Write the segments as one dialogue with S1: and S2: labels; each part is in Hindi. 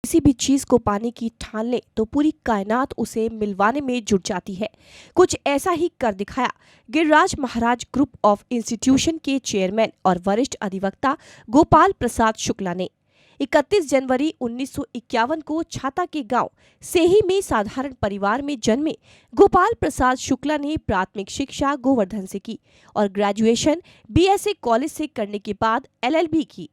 S1: किसी भी चीज को पाने की ठान ले तो पूरी कायनात उसे मिलवाने में जुट जाती है। कुछ ऐसा ही कर दिखाया गिरिराज महाराज ग्रुप ऑफ इंस्टीट्यूशन के चेयरमैन और वरिष्ठ अधिवक्ता गोपाल प्रसाद शुक्ला ने। 31 जनवरी 1951 को छाता के गांव सेही में साधारण परिवार में जन्मे गोपाल प्रसाद शुक्ला ने प्राथमिक शिक्षा गोवर्धन से की और ग्रेजुएशन बीएसए कॉलेज से करने के बाद एलएलबी की।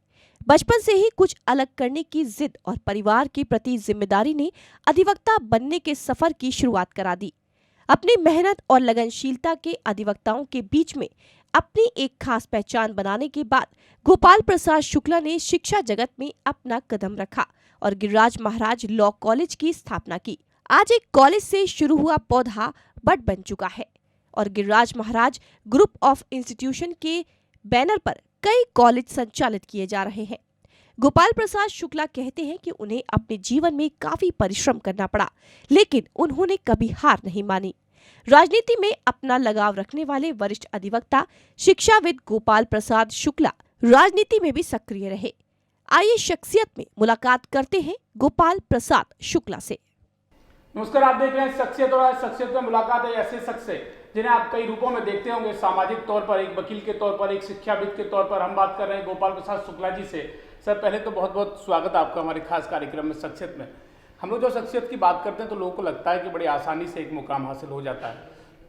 S1: बचपन से ही कुछ अलग करने की जिद और परिवार के प्रति जिम्मेदारी ने अधिवक्ता बनने के सफर की शुरुआत करा दी। अपनी मेहनत और लगनशीलता के अधिवक्ताओं के बीच में अपनी एक खास पहचान बनाने के बाद गोपाल प्रसाद शुक्ला ने शिक्षा जगत में अपना कदम रखा और गिरिराज महाराज लॉ कॉलेज की स्थापना की। आज एक कॉलेज से शुरू हुआ पौधा बड बन चुका है और गिरिराज महाराज ग्रुप ऑफ इंस्टीट्यूशन के बैनर पर कई कॉलेज संचालित किए जा रहे हैं। गोपाल प्रसाद शुक्ला कहते हैं कि उन्हें अपने जीवन में काफी परिश्रम करना पड़ा, लेकिन उन्होंने कभी हार नहीं मानी। राजनीति में अपना लगाव रखने वाले वरिष्ठ अधिवक्ता शिक्षाविद गोपाल प्रसाद शुक्ला राजनीति में भी सक्रिय रहे। आइए शख्सियत में मुलाकात करते हैं गोपाल प्रसाद शुक्ला से।
S2: नमस्कार, आप देख रहे हैं शख्सियत और शख्सियत में मुलाकात है ऐसे शख्स से जिन्हें आप कई रूपों में देखते होंगे। सामाजिक तौर पर एक वकील के तौर पर, एक शिक्षाविद के तौर पर हम बात कर रहे हैं गोपाल प्रसाद शुक्ला जी से। सर, पहले तो बहुत बहुत स्वागत आपका हमारे खास कार्यक्रम में शख्सियत में। हम लोग जो शख्सियत की बात करते हैं तो लोगों को लगता है कि बड़ी आसानी से एक मुकाम हासिल हो जाता है,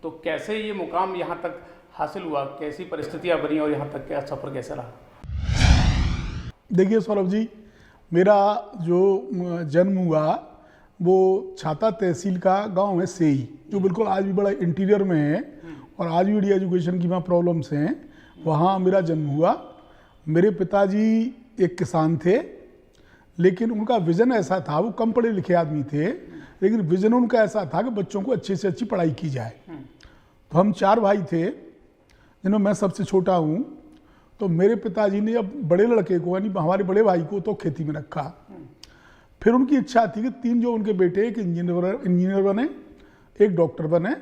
S2: तो कैसे ये मुकाम यहाँ तक हासिल हुआ, कैसी परिस्थितियाँ बनी और यहाँ तक क्या सफ़र कैसा रहा?
S3: देखिए सौरभ जी, मेरा जो जन्म हुआ वो छाता तहसील का गांव है सेही, जो बिल्कुल आज भी बड़ा इंटीरियर में है और आज भी बड़ी एजुकेशन की वहाँ प्रॉब्लम्स हैं। वहाँ मेरा जन्म हुआ। मेरे पिताजी एक किसान थे, लेकिन उनका विज़न ऐसा था, वो कम पढ़े लिखे आदमी थे, लेकिन विज़न उनका ऐसा था कि बच्चों को अच्छे से अच्छी पढ़ाई की जाए। तो हम 4 भाई थे, जिनमें मैं सबसे छोटा हूँ। तो मेरे पिताजी ने अब बड़े लड़के को, यानी हमारे बड़े भाई को, तो खेती में रखा। फिर उनकी इच्छा थी कि 3 जो उनके बेटे, एक इंजीनियर बने, एक डॉक्टर बने,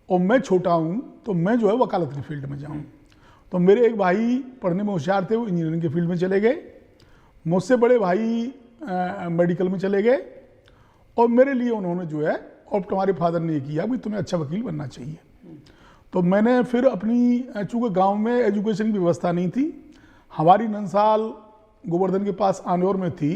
S3: और मैं छोटा हूँ तो मैं जो है वकालत की फील्ड में जाऊँ। तो मेरे एक भाई पढ़ने में होशियार थे, वो इंजीनियरिंग की फील्ड में चले गए। मुझसे बड़े भाई मेडिकल में चले गए, और मेरे लिए उन्होंने जो है ऑप्ट हमारे फादर ने किया कि तुम्हें अच्छा वकील बनना चाहिए। तो मैंने फिर अपनी, चूँकि गांव में एजुकेशन की व्यवस्था नहीं थी, हमारी नंसाल गोवर्धन के पास आनौर में थी,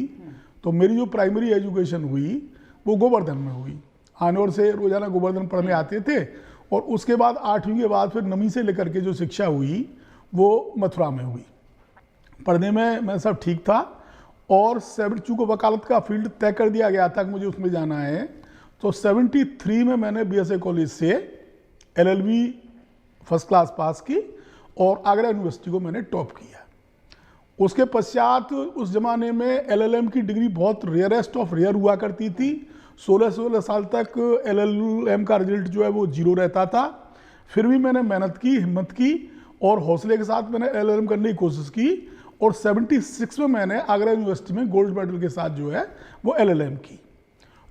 S3: तो मेरी जो प्राइमरी एजुकेशन हुई वो गोवर्धन में हुई। आनौर से रोज़ाना गोवर्धन पढ़ने आते थे, और उसके बाद 8वीं के बाद फिर नवी से लेकर के जो शिक्षा हुई वो मथुरा में हुई। पढ़ने में मैं सब ठीक था, और चूँकि वकालत का फील्ड तय कर दिया गया था कि मुझे उसमें जाना है, तो 73 में मैंने बीएसए कॉलेज से एलएलबी फर्स्ट क्लास पास की और आगरा यूनिवर्सिटी को मैंने टॉप किया। उसके पश्चात उस ज़माने में एलएलएम की डिग्री बहुत रेयरेस्ट ऑफ रेयर हुआ करती थी। 16 साल तक एलएलएम का रिजल्ट जो है वो 0 रहता था। फिर भी मैंने मेहनत की, हिम्मत की और हौसले के साथ मैंने एलएलएम करने की कोशिश की, और 76 में मैंने आगरा यूनिवर्सिटी में गोल्ड मेडल के साथ जो है वो एलएलएम की।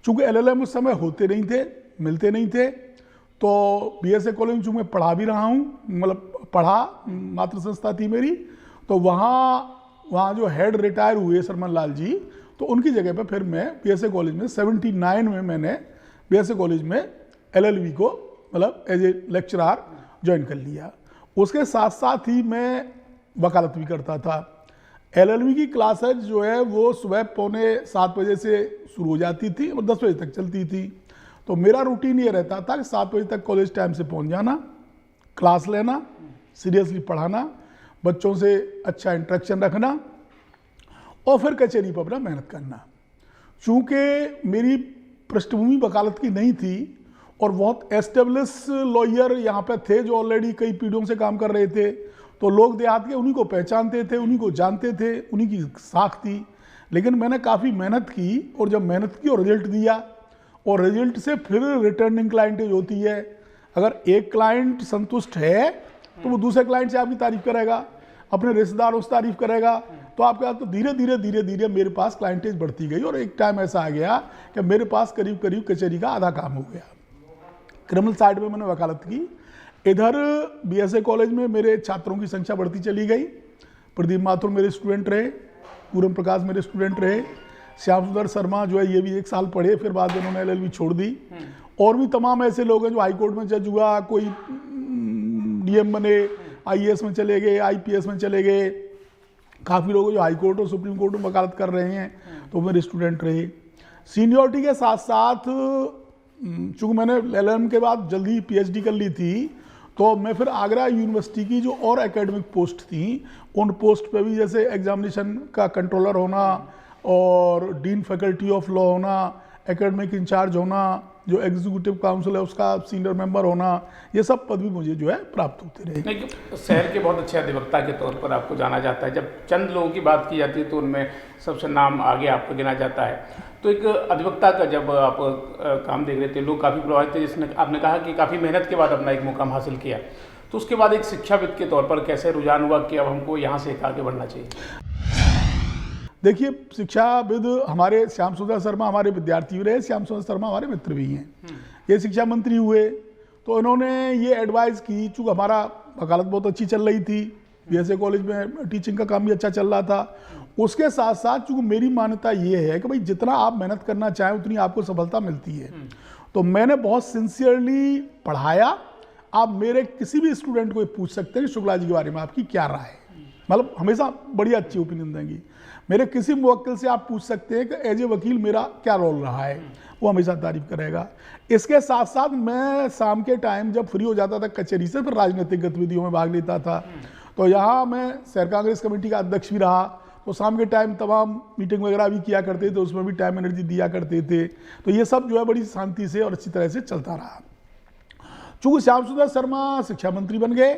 S3: चूँकि एलएलएम उस समय होते नहीं थे, मिलते नहीं थे, तो बीएसए कॉलेज में चूँकि मैं पढ़ा भी रहा हूँ, मतलब पढ़ा, मातृ संस्था थी मेरी, तो वहाँ जो हेड रिटायर हुए सरमन लाल जी, तो उनकी जगह पे फिर मैं बीएसए कॉलेज में 79 में मैंने बीएसए कॉलेज में एलएलबी को, मतलब एज ए लेक्चरर ज्वाइन कर लिया। उसके साथ साथ ही मैं वकालत भी करता था। एलएलबी की क्लासेज जो है वो सुबह 6:45 बजे से शुरू हो जाती थी और 10 बजे तक चलती थी। तो मेरा रूटीन ये रहता था कि 7 बजे तक कॉलेज टाइम से पहुंच जाना, क्लास लेना, सीरियसली पढ़ाना, बच्चों से अच्छा इंटरेक्शन रखना, और फिर कचहरी पर अपना मेहनत करना। चूँकि मेरी पृष्ठभूमि वकालत की नहीं थी और बहुत एस्टेब्लिश लॉयर यहाँ पे थे जो ऑलरेडी कई पीढ़ियों से काम कर रहे थे, तो लोग देहात के उन्हीं को पहचानते थे, उन्हीं को जानते थे, उन्हीं की साख थी। लेकिन मैंने काफ़ी मेहनत की, और जब मेहनत की और रिजल्ट दिया, और रिजल्ट से फिर रिटर्निंग क्लाइंटेज होती है। अगर एक क्लाइंट संतुष्ट है तो वो दूसरे क्लाइंट से आपकी तारीफ करेगा, अपने रिश्तेदारों से तारीफ करेगा, तो आपका तो धीरे धीरे मेरे पास क्लाइंटेज बढ़ती गई, और एक टाइम ऐसा आ गया कि मेरे पास करीब करीब कचहरी का आधा काम हो गया। क्रिमिनल साइड में मैंने वकालत की। इधर बीएसए कॉलेज में मेरे छात्रों की संख्या बढ़ती चली गई। प्रदीप माथुर मेरे स्टूडेंट रहे, पूरन प्रकाश मेरे स्टूडेंट रहे, श्याम सुंदर शर्मा जो है ये भी 1 साल पढ़े, फिर बाद में उन्होंने LLB छोड़ दी। और भी तमाम ऐसे लोग हैं जो हाई कोर्ट में जज हुआ, कोई DM बने, IAS में चले गए, IPS में चले गए। काफ़ी लोग जो हाई कोर्ट और सुप्रीम कोर्ट में वकालत कर रहे हैं तो मेरे स्टूडेंट रहे। सीनियरिटी के साथ साथ चूँकि मैंने LLM के बाद जल्दी PhD कर ली थी, तो मैं फिर आगरा यूनिवर्सिटी की जो और एकेडमिक पोस्ट थी उन पोस्ट पे भी, जैसे एग्जामिनेशन का कंट्रोलर होना और डीन फैकल्टी ऑफ लॉ होना, एकेडमिक इंचार्ज होना, जो एग्जीक्यूटिव काउंसिल है उसका सीनियर मेंबर होना, ये सब पद भी मुझे जो है प्राप्त होते रहे।
S2: लेकिन शहर के बहुत अच्छे अधिवक्ता के तौर पर आपको जाना जाता है। जब चंद लोगों की बात की जाती है तो उनमें सबसे नाम आगे आपको गिना जाता है। तो एक अधिवक्ता का जब आप काम देख रहे थे, लोग काफ़ी प्रभावित थे, जिसने आपने कहा कि काफ़ी मेहनत के बाद अपना एक मुकाम हासिल किया, तो उसके बाद एक शिक्षाविद के तौर पर कैसे रुझान हुआ कि अब हमको यहाँ से आगे बढ़ना चाहिए?
S3: देखिए, शिक्षाविद हमारे श्याम सुंदर शर्मा हमारे विद्यार्थी भी रहे, श्याम सुंदर शर्मा हमारे मित्र भी हैं। ये शिक्षा मंत्री हुए तो इन्होंने ये एडवाइस की, चूँकि हमारा वकालत बहुत अच्छी चल रही थी, BSA कॉलेज में टीचिंग का काम भी अच्छा चल रहा था, उसके साथ साथ चूँकि मेरी मान्यता ये है कि भाई जितना आप मेहनत करना चाहें उतनी आपको सफलता मिलती है। तो मैंने बहुत सिंसियरली पढ़ाया। आप मेरे किसी भी स्टूडेंट को पूछ सकते हैं कि शुक्ला जी के बारे में आपकी क्या राय है, मतलब हमेशा बड़ी अच्छी ओपिनियन देंगी। मेरे किसी मुवक्किल से आप पूछ सकते हैं कि एज ए वकील मेरा क्या रोल रहा है, वो हमेशा तारीफ करेगा। इसके साथ साथ मैं शाम के टाइम जब फ्री हो जाता था कचहरी से, फिर राजनीतिक गतिविधियों में भाग लेता था। तो यहाँ मैं शहर कांग्रेस कमेटी का अध्यक्ष भी रहा, तो शाम के टाइम तमाम मीटिंग वगैरह भी किया करते थे, उसमें भी टाइम एनर्जी दिया करते थे। तो ये सब जो है बड़ी शांति से और अच्छी तरह से चलता रहा। चूँकि श्याम सुंदर शर्मा शिक्षा मंत्री बन गए,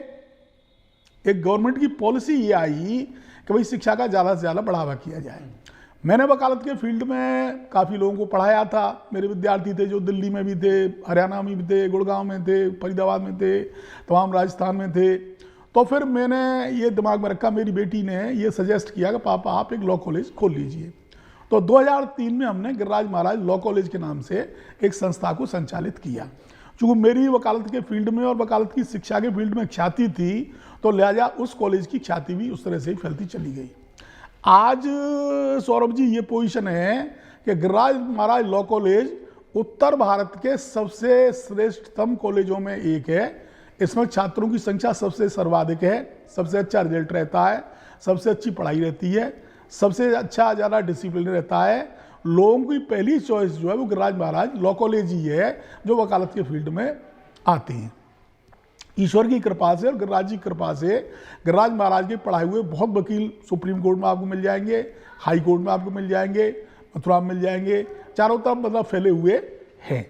S3: एक गवर्नमेंट की पॉलिसी ये आई कि भाई शिक्षा का ज़्यादा से ज़्यादा बढ़ावा किया जाए। मैंने वकालत के फील्ड में काफ़ी लोगों को पढ़ाया था। मेरे विद्यार्थी थे जो दिल्ली में भी थे, हरियाणा में भी थे, गुड़गांव में थे, फरीदाबाद में थे, तमाम राजस्थान में थे। तो फिर मैंने ये दिमाग में रखा, मेरी बेटी ने ये सजेस्ट किया कि पापा आप एक लॉ कॉलेज खोल लीजिए। तो 2003 में हमने गिरिराज महाराज लॉ कॉलेज के नाम से एक संस्था को संचालित किया। चूँकि मेरी वकालत के फील्ड में और वकालत की शिक्षा के फील्ड में ख्याति थी, तो लिहाजा उस कॉलेज की ख्याति भी उस तरह से ही फैलती चली गई। आज सौरभ जी ये पोजीशन है कि गिरिराज महाराज लॉ कॉलेज उत्तर भारत के सबसे श्रेष्ठतम कॉलेजों में एक है। इसमें छात्रों की संख्या सबसे सर्वाधिक है, सबसे अच्छा रिजल्ट रहता है, सबसे अच्छी पढ़ाई रहती है, सबसे अच्छा ज़्यादा डिसिप्लिन रहता है। लोगों की पहली चॉइस जो है वो गिरिराज महाराज लॉ कॉलेज ही है जो वकालत के फील्ड में आते हैं। ईश्वर की कृपा से और गिरिराज जी की कृपा से गिरिराज महाराज के पढ़ाए हुए बहुत वकील सुप्रीम कोर्ट में आपको मिल जाएंगे, हाई कोर्ट में आपको मिल जाएंगे, मथुरा में मिल जाएंगे, चारों तरफ मतलब फैले हुए हैं।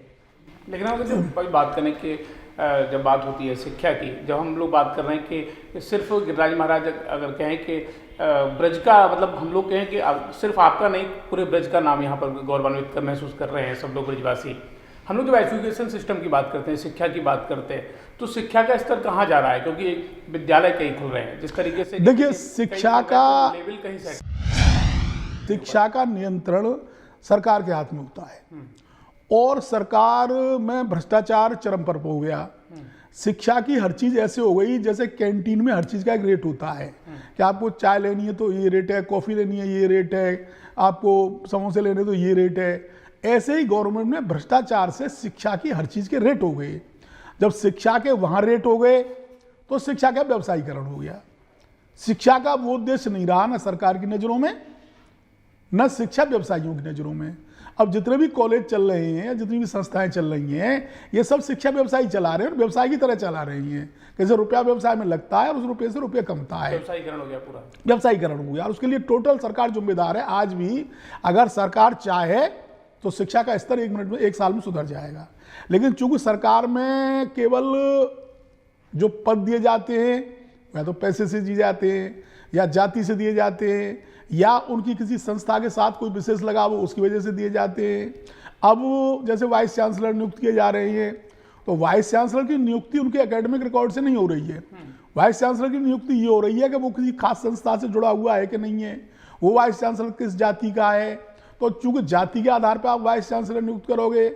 S2: लेकिन अगर जब कोई बात करने की जब बात होती है शिक्षा की, जब हम लोग बात कर रहे हैं कि सिर्फ गिरिराज महाराज अगर कहें कि ब्रज का, मतलब हम लोग कहें कि सिर्फ आपका नहीं पूरे ब्रज का नाम यहाँ पर गौरवान्वित महसूस कर रहे हैं सब लोग ब्रजवासी। हम लोग जब एजुकेशन सिस्टम की बात करते हैं, शिक्षा की बात करते हैं, तो शिक्षा का स्तर कहाँ जा रहा है? क्योंकि विद्यालय कई खुल रहे हैं जिस तरीके से,
S3: देखिए शिक्षा का
S2: लेवल कहीं से,
S3: शिक्षा का नियंत्रण सरकार के हाथ में होता है और सरकार में भ्रष्टाचार चरम पर हो गया। शिक्षा की हर चीज़ ऐसे हो गई जैसे कैंटीन में हर चीज़ का एक रेट होता है कि आपको चाय लेनी है तो ये रेट है, कॉफ़ी लेनी है ये रेट है, आपको समोसे लेने तो ये रेट है। ऐसे ही गवर्नमेंट में भ्रष्टाचार से शिक्षा की हर चीज़ के रेट हो गए। जब शिक्षा के वहाँ रेट हो गए तो शिक्षा का व्यवसायीकरण हो गया। शिक्षा का वो उद्देश्य नहीं रहा न सरकार की नज़रों में न शिक्षा व्यवसायियों की नज़रों में। अब जितने भी कॉलेज चल रहे हैं, जितनी भी संस्थाएं चल रही हैं, ये सब शिक्षा व्यवसायी चला रहे हैं और व्यवसाय की तरह चला रही हैं। कैसे रुपया व्यवसाय में लगता है और उस रुपये से रुपये कमता है,
S2: व्यवसायीकरण हो गया, पूरा
S3: व्यवसायीकरण हो गया। और उसके लिए टोटल सरकार जिम्मेदार है। आज भी अगर सरकार चाहे तो शिक्षा का स्तर 1 मिनट में 1 साल में सुधर जाएगा। लेकिन चूंकि सरकार में केवल जो पद दिए जाते हैं या तो पैसे से दिए जाते हैं या जाति से दिए जाते हैं या उनकी किसी संस्था के साथ कोई विशेष लगाव उसकी वजह से दिए जाते हैं। अब जैसे वाइस चांसलर नियुक्त किए जा रहे हैं तो वाइस चांसलर की नियुक्ति उनके एकेडमिक रिकॉर्ड से नहीं हो रही है। वाइस चांसलर की नियुक्ति ये हो रही है कि वो किसी खास संस्था से जुड़ा हुआ है कि नहीं है, वो वाइस चांसलर किस जाति का है। तो चूंकि जाति के आधार पर आप वाइस चांसलर नियुक्त करोगे,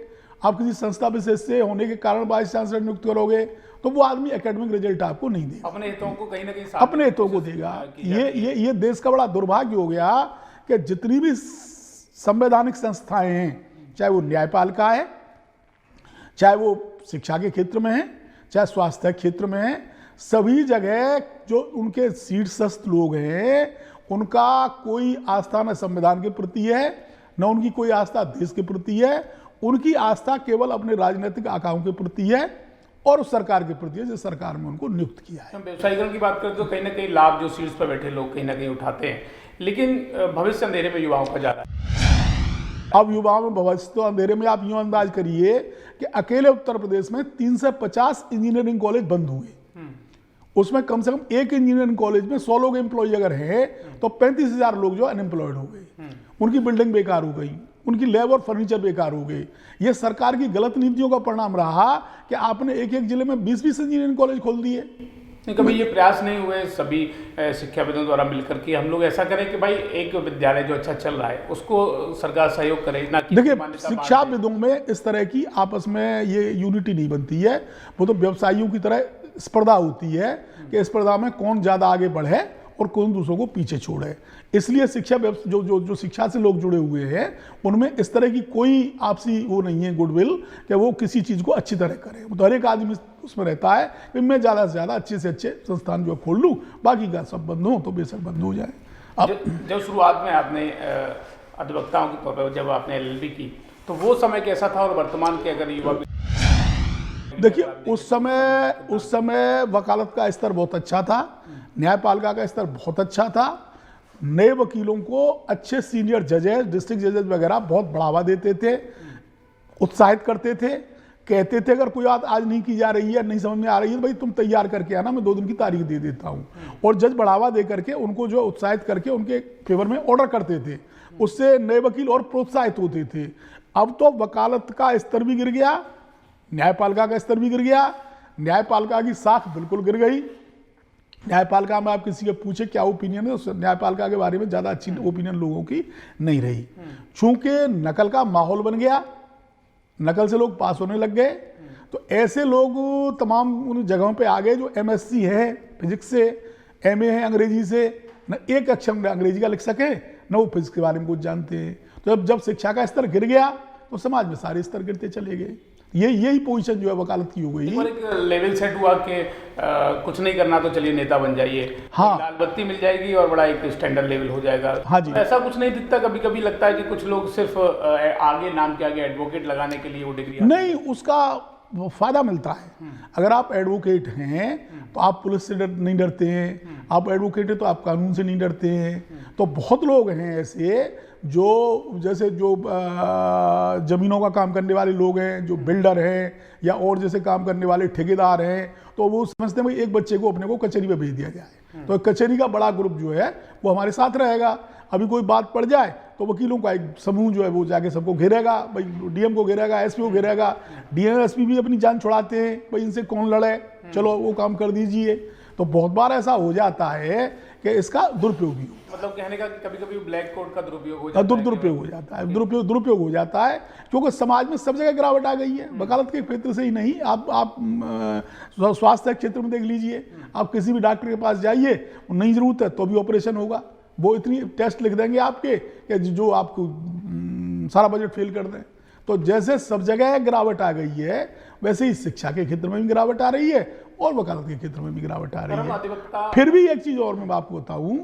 S3: आप किसी संस्था विशेष से होने के कारण वाइस चांसलर नियुक्त करोगे, तो वो आदमी एकेडमिक रिजल्ट आपको नहीं देगा,
S2: अपने हितों को कहीं ना कहीं
S3: अपने हितों को देगा। ये देश का बड़ा दुर्भाग्य हो गया कि जितनी भी संवैधानिक संस्थाएं हैं, चाहे वो न्यायपालिका है, चाहे वो शिक्षा के क्षेत्र में है, चाहे स्वास्थ्य के क्षेत्र में है, सभी जगह जो उनके शीर्षस्थ लोग हैं उनका कोई आस्था न संविधान के प्रति है, न उनकी कोई आस्था देश के प्रति है। उनकी आस्था केवल अपने राजनीतिक आकाओं के प्रति है और उस सरकार के प्रति है जिस सरकार में उनको नियुक्त किया है।
S2: हम व्यवसायीकरण की बात करें तो कहीं ना कहीं लाभ जो शीर्ष पर बैठे लोग कहीं ना कहीं उठाते हैं, लेकिन भविष्य अंधेरे में युवाओं का जा रहा है।
S3: अब युवाओं में भविष्य तो अंधेरे में, आप यूं अंदाज करिए कि अकेले उत्तर प्रदेश में 350 इंजीनियरिंग कॉलेज बंद हुए, उसमें कम से कम एक इंजीनियरिंग कॉलेज में 100 लोग एम्प्लॉय अगर हैं तो 35,000 लोग जो अनएम्प्लॉयड हो गए, उनकी बिल्डिंग बेकार हो गई, उनकी लैब और फर्नीचर बेकार हो गए। ये सरकार की गलत नीतियों का परिणाम रहा कि आपने एक एक जिले में 20-20 इंजीनियरिंग कॉलेज खोल दिए।
S2: कभी ये प्रयास नहीं हुए सभी शिक्षाविदों द्वारा मिलकर कि हम लोग ऐसा करें कि भाई एक विद्यालय जो अच्छा चल रहा है उसको सरकार सहयोग करे, ना कि
S3: देखिए शिक्षाविदों में इस तरह की आपस में ये यूनिटी नहीं बनती है, वो तो व्यवसायियों की तरह स्पर्धा होती है कि स्पर्धा में कौन ज़्यादा आगे बढ़े और कौन दूसरों को पीछे छोड़े। इसलिए शिक्षा जो शिक्षा से लोग जुड़े हुए हैं उनमें इस तरह की कोई आपसी वो नहीं है गुडविल कि वो किसी चीज़ को अच्छी तरह करे। तो हर एक आदमी उसमें रहता है कि मैं ज़्यादा से ज़्यादा अच्छे से अच्छे संस्थान जो खोल लूँ, बाकी का सब बंद हो तो बेशक बंद हो जाए। अब
S2: जब शुरुआत में आपने अधिवक्ताओं के तौर पर जब आपने LLB की तो वो समय कैसा था और वर्तमान के अगर युवा
S3: देखिए उस समय वकालत का स्तर बहुत अच्छा था, न्यायपालिका का स्तर बहुत अच्छा था। नए वकीलों को अच्छे सीनियर जजेस, डिस्ट्रिक्ट जजेस वगैरह बहुत बढ़ावा देते थे, उत्साहित करते थे, कहते थे अगर कोई बात आज नहीं की जा रही है, नहीं समझ में आ रही है तो भाई तुम तैयार करके आना, मैं 2 दिन की तारीख दे देता हूँ। और जज बढ़ावा दे करके उनको जो उत्साहित करके उनके फेवर में ऑर्डर करते थे, उससे नए वकील और प्रोत्साहित होते थे। अब तो वकालत का स्तर भी गिर गया, न्यायपालिका का स्तर भी गिर गया, न्यायपालिका की साख बिल्कुल गिर गई। न्यायपालिका में आप किसी के पूछे क्या ओपिनियन है, तो न्यायपालिका के बारे में ज़्यादा अच्छी ओपिनियन लोगों की नहीं रही, चूंकि नकल का माहौल बन गया, नकल से लोग पास होने लग गए। तो ऐसे लोग तमाम उन जगहों पे आ गए जो MSc है फिजिक्स से, MA है अंग्रेजी से, न एक अक्षर अंग्रेजी का लिख सके न वो फिजिक्स के बारे में कुछ जानते हैं। तो जब शिक्षा का स्तर गिर गया तो समाज में सारे स्तर गिरते चले गए। यही पोजीशन जो है वकालत की हो गई।
S2: एक लेवल सेट हुआ कि कुछ नहीं करना तो चलिए नेता बन जाइए,
S3: हाँ,
S2: लाल बत्ती मिल जाएगी और बड़ा एक स्टैंडर्ड लेवल हो जाएगा।
S3: हाँ जी,
S2: ऐसा कुछ नहीं दिखता। कभी कभी लगता है कि कुछ लोग सिर्फ आगे नाम के आगे एडवोकेट लगाने के लिए वो डिग्री
S3: नहीं, उसका फायदा मिलता है। अगर आप एडवोकेट हैं तो आप पुलिस से नहीं डरते हैं, आप एडवोकेट हैं तो आप कानून से नहीं डरते हैं। तो बहुत लोग हैं ऐसे जो जैसे जो ज़मीनों का काम करने वाले लोग हैं, जो बिल्डर हैं या और जैसे काम करने वाले ठेकेदार हैं, तो वो समझते हैं भाई एक बच्चे को अपने को कचहरी में भेज दिया जाए तो कचहरी का बड़ा ग्रुप जो है वो हमारे साथ रहेगा। अभी कोई बात पड़ जाए तो वकीलों का एक समूह जो है वो जाके सबको घेरेगा, भाई DM को घेरेगा, SP को घेरेगा। DM SP भी अपनी जान छुड़ाते हैं, भाई इनसे कौन लड़े, चलो वो काम कर दीजिए। तो बहुत बार ऐसा हो जाता है कि इसका दुरुपयोग भी हो,
S2: मतलब कहने का कि कभी कभी ब्लैक कोड का दुरुपयोग हो जाता है,
S3: दुरुपयोग हो जाता है, दुरुपयोग हो जाता है, क्योंकि समाज में सब जगह गिरावट आ गई है। वकालत के क्षेत्र से ही नहीं, आप स्वास्थ्य क्षेत्र में देख लीजिए, आप किसी भी डॉक्टर के पास जाइए, नहीं जरूरत है तो भी ऑपरेशन होगा, वो इतनी टेस्ट लिख देंगे आपके कि जो आपको सारा बजट फेल कर दें। तो जैसे सब जगह गिरावट आ गई है वैसे ही शिक्षा के क्षेत्र में भी गिरावट आ रही है और वकालत के क्षेत्र में भी गिरावट आ रही है। फिर भी एक चीज और मैं आपको बताऊं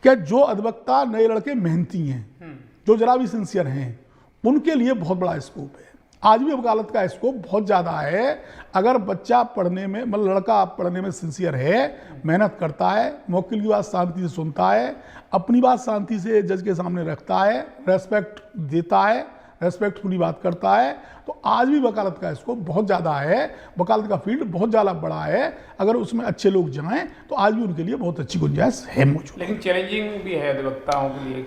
S3: कि जो अधिवक्ता नए लड़के मेहनती हैं, जो जरा भी सिंसियर हैं, उनके लिए बहुत बड़ा स्कोप है। आज भी वकालत का स्कोप बहुत ज़्यादा है। अगर बच्चा पढ़ने में, मतलब लड़का पढ़ने में सिंसियर है, मेहनत करता है, वकील की बात शांति से सुनता है, अपनी बात शांति से जज के सामने रखता है, रेस्पेक्ट देता है, रेस्पेक्टफुली बात करता है, तो आज भी वकालत का स्कोप बहुत ज़्यादा है। वकालत का फील्ड बहुत ज़्यादा बड़ा है। अगर उसमें अच्छे लोग जाएं तो आज भी उनके लिए बहुत अच्छी गुंजाइश है मौजूद।
S2: लेकिन चैलेंजिंग भी है अधिवक्ताओं के लिए।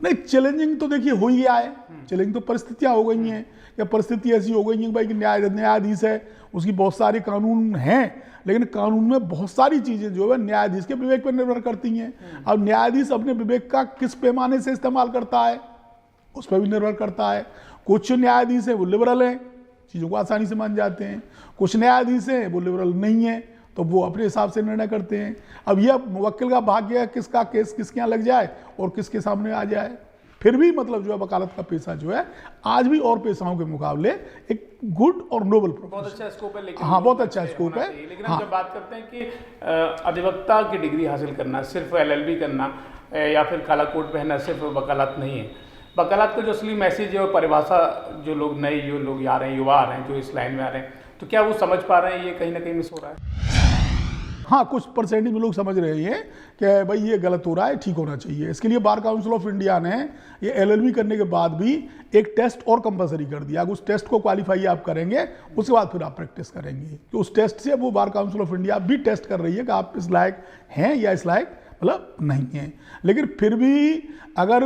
S3: नहीं, चैलेंजिंग तो देखिए हो ही गया है। चैलेंजिंग तो परिस्थितियाँ हो गई हैं, या परिस्थिति ऐसी हो गई है भाई कि न्यायाधीश है, उसकी बहुत सारे कानून हैं, लेकिन कानून में बहुत सारी चीज़ें जो है न्यायाधीश के विवेक पर निर्भर करती हैं। अब न्यायाधीश अपने विवेक का किस पैमाने से इस्तेमाल करता है उस पर भी निर्भर करता है। कुछ न्यायाधीश हैं वो लिबरल हैं, चीज़ों को आसानी से मान जाते हैं, कुछ न्यायाधीश हैं वो लिबरल नहीं है, तो वो अपने हिसाब से निर्णय करते हैं। अब यह मुवक्किल का भाग्य है किसका केस किसके यहाँ लग जाए और किसके सामने आ जाए। फिर भी मतलब जो है वकालत का पेशा जो है आज भी और पेशाओं के मुकाबले एक गुड और नोबल
S2: बहुत
S3: प्रोफेशन।
S2: अच्छा स्कोप है, लेकिन
S3: हाँ, बहुत अच्छा स्कोप है।
S2: लेकिन
S3: हाँ।
S2: हम जब बात करते हैं कि अधिवक्ता की डिग्री हासिल करना, सिर्फ LLB करना या फिर काला कोट पहनना सिर्फ वकालत नहीं है। वकालत का जो असली मैसेज है और परिभाषा जो लोग नए जो लोग आ रहे हैं, युवा आ रहे हैं जो इस लाइन में आ रहे हैं, तो क्या वो समझ पा रहे हैं ये कहीं ना कहीं मिस हो रहा है?
S3: हाँ, कुछ परसेंटेज में लोग समझ रहे हैं कि भाई ये गलत हो रहा है, ठीक होना चाहिए। इसके लिए बार काउंसिल ऑफ इंडिया ने ये LLB करने के बाद भी एक टेस्ट और कंपलसरी कर दिया। उस टेस्ट को क्वालिफाई आप करेंगे उसके बाद फिर आप प्रैक्टिस करेंगे। तो उस टेस्ट से वो बार काउंसिल ऑफ इंडिया भी टेस्ट कर रही है कि आप इस लायक हैं या इस लायक मतलब नहीं है। लेकिन फिर भी अगर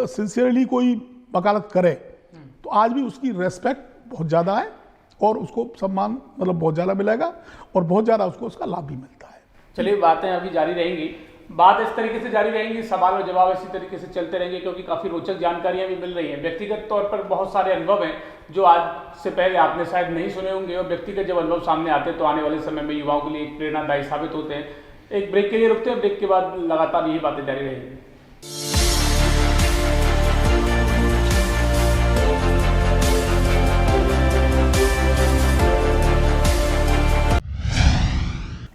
S3: सिंसियरली कोई वकालत करे तो आज भी उसकी रेस्पेक्ट बहुत ज़्यादा है और उसको सम्मान मतलब बहुत ज़्यादा मिलेगा और बहुत ज़्यादा उसको उसका लाभ भी मिलता है।
S2: चलिए, बातें अभी जारी रहेंगी, बात इस तरीके से जारी रहेंगी, सवाल और जवाब इसी तरीके से चलते रहेंगे, क्योंकि काफ़ी रोचक जानकारियां भी मिल रही हैं। व्यक्तिगत तौर पर बहुत सारे अनुभव हैं जो आज से पहले आपने शायद नहीं सुने होंगे, और व्यक्तिगत जब अनुभव सामने आते हैं तो आने वाले समय में युवाओं के लिए एक प्रेरणादायी साबित होते हैं। एक ब्रेक के लिए रुकते हैं, ब्रेक के बाद लगातार यही बातें जारी रहेंगी।